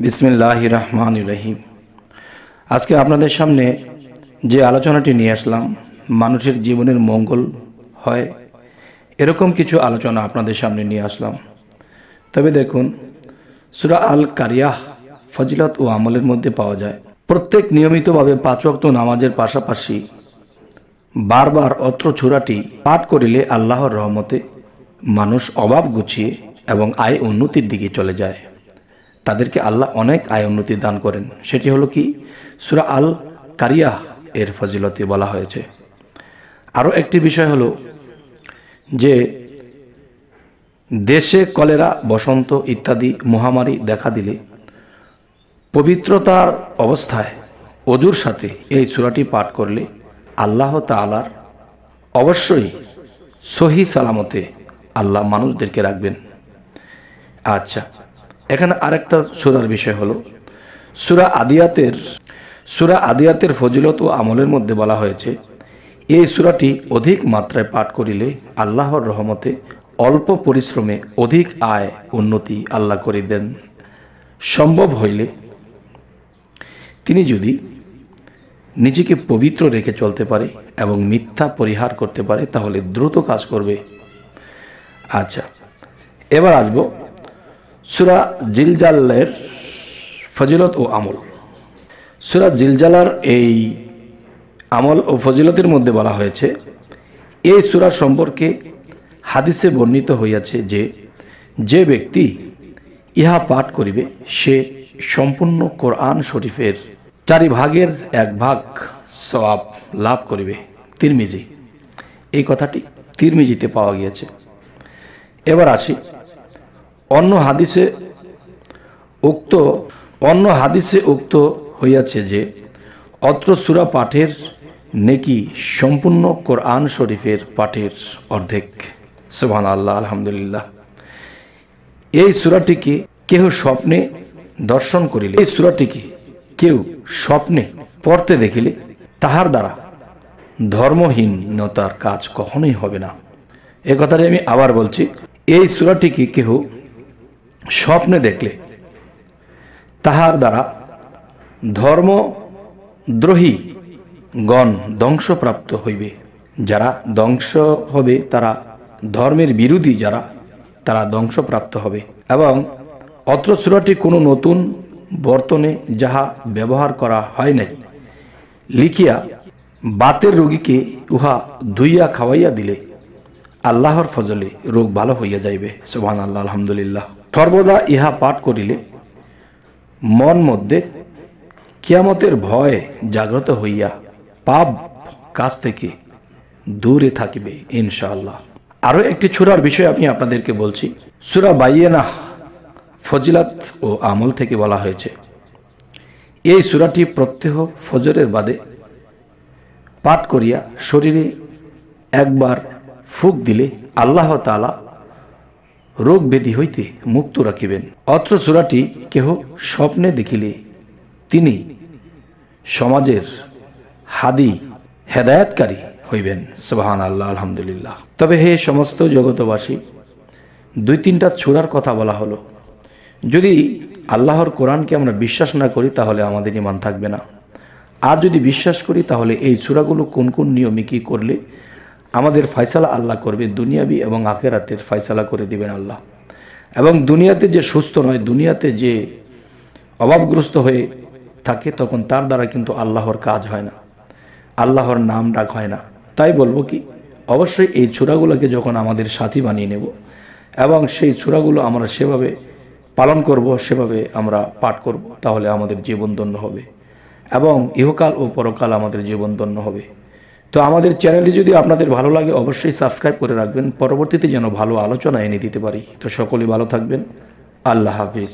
বিসমিল্লাহির রহমানির রহিম। আজকে আপনাদের সামনে যে আলোচনাটি নিয়ে আসলাম, মানুষের জীবনের মঙ্গল হয় এরকম কিছু আলোচনা আপনাদের সামনে নিয়ে আসলাম। তবে দেখুন, সূরা আল কারিয়াহ ফজিলত ও আমলের মধ্যে পাওয়া যায়। প্রত্যেক নিয়মিতভাবে 5 ওয়াক্ত নামাজের পাশাপাশি বারবার অত্র সূরাটি পাঠ করিলে আল্লাহর রহমতে মানুষ অভাব গুছিয়ে এবং আয় উন্নতির দিকে চলে যায়। তাদেরকে আল্লাহ অনেক আয় উন্নতি দান করেন। সেটি হলো কি, সূরা আল কারিয়াহ এর ফজিলতে বলা হয়েছে। আরও একটি বিষয় হলো যে দেশে কলেরা, বসন্ত ইত্যাদি মহামারী দেখা দিলে পবিত্রতার অবস্থায় অজুর সাথে এই সূরাটি পাঠ করলে আল্লাহ তাআলার অবশ্যই সহি সালামতে আল্লাহ মানুষদেরকে রাখবেন। আচ্ছা, এখানে আরেকটা সূরার বিষয় হলো সূরা আদিয়াতের ফজিলত ও আমলের মধ্যে বলা হয়েছে, এই সূরাটি অধিক মাত্রায় পাঠ করিলে আল্লাহর রহমতে অল্প পরিশ্রমে অধিক আয় উন্নতি আল্লাহ করে দেন। সম্ভব হইলে তিনি যদি নিজেকে পবিত্র রেখে চলতে পারে এবং মিথ্যা পরিহার করতে পারে তাহলে দ্রুত কাজ করবে। আচ্ছা, এবার আসবো সূরা জিলজালের ফজিলত ও আমল। সূরা জিলজালার এই আমল ও ফজিলতের মধ্যে বলা হয়েছে, এই সূরা সম্পর্কে হাদিসে বর্ণিত হইয়াছে যে যে ব্যক্তি ইহা পাঠ করিবে সে সম্পূর্ণ কোরআন শরীফের 4 ভাগের 1 ভাগ সওয়াব লাভ করিবে। তিরমিজি, এই কথাটি তিরমিজিতে পাওয়া গিয়েছে। এবার আসি অন্য হাদিসে উক্ত হইয়াছে যে অত্র সূরা পাঠের নেকি সম্পূর্ণ কোরআন শরীফের পাঠের অর্ধেক। সুবহানাল্লাহ, আলহামদুলিল্লাহ। এই সূরাটিকে কেহ স্বপ্নে দর্শন করিলে, এই সূরাটিকে কেউ স্বপ্নে পড়তে দেখিলে তাহার দ্বারা ধর্মহীনতার কাজ কখনোই হবে না। এ কথাটি আমি আবার বলছি, এই সূরাটিকে কেহ স্বপ্নে দেখলে তাহার দ্বারা ধর্মদ্রোহী গণ ধ্বংসপ্রাপ্ত হইবে। যারা ধ্বংস হবে তারা ধর্মের বিরোধী, তারা ধ্বংসপ্রাপ্ত হবে। এবং অত্র সূরাটি কোনো নতুন বর্তনে যাহা ব্যবহার করা হয় নাই লিখিয়া বাতের রোগীকে উহা ধুইয়া খাওয়াইয়া দিলে আল্লাহর ফজলে রোগ ভালো হইয়া যাইবে। সুবহানাল্লাহ, আলহামদুলিল্লাহ। সর্বদা ইহা পাঠ করিলে মন মধ্যে কিয়ামতের ভয় জাগ্রত হইয়া পাপ কাজ থেকে দূরে থাকিবে ইনশাআল্লাহ। আরও একটি সূরার বিষয় আমি আপনাদেরকে বলছি। সূরা বাইয়িনাহ ফজিলত ও আমল থেকে বলা হয়েছে, এই সূরাটি প্রত্যহ ফজরের বাদে পাঠ করিয়া শরীরে একবার ফুঁক দিলে আল্লাহ তাআলা রোগ ব্যাধি হইতে মুক্ত রাখিবেন। অত্র সূরাটি কেহ স্বপ্নে দেখিলে তিনি সমাজের হাদি হেদায়েতকারী হইবেন। সুবহানাল্লাহ, আলহামদুলিল্লাহ। তবে হে সমস্ত জগতবাসী, 2-3টা সূরার কথা বলা হলো। যদি আল্লাহর কোরআনকে আমরা বিশ্বাস না করি তাহলে আমাদের ঈমান থাকবে না। আর যদি বিশ্বাস করি তাহলে এই সূরাগুলো কোন কোন নিয়মে কি করলে আমাদের ফয়সালা আল্লাহ করবে, দুনিয়াবি এবং আখিরাতের ফয়সালা করে দিবেন আল্লাহ। এবং দুনিয়াতে যে সুস্থ নয়, দুনিয়াতে যে অভাবগ্রস্ত হয়ে থাকে, তখন তার দ্বারা কিন্তু আল্লাহর কাজ হয় না, আল্লাহর নাম ডাক হয় না। তাই বলবো কি, অবশ্যই এই সূরাগুলোকে যখন আমাদের সাথী বানিয়ে নেব এবং সেই সূরাগুলো আমরা সেভাবে পালন করব, সেভাবে আমরা পাঠ করব, তাহলে আমাদের জীবন ধন্য হবে এবং ইহকাল ও পরকাল আমাদের জীবন ধন্য হবে। তো আমাদের চ্যানেলটি যদি আপনাদের ভালো লাগে অবশ্যই সাবস্ক্রাইব করে রাখবেন, পরবর্তীতে যেন ভালো আলোচনা এনে দিতে পারি। তো সকলেই ভালো থাকবেন। আল্লাহ হাফিজ।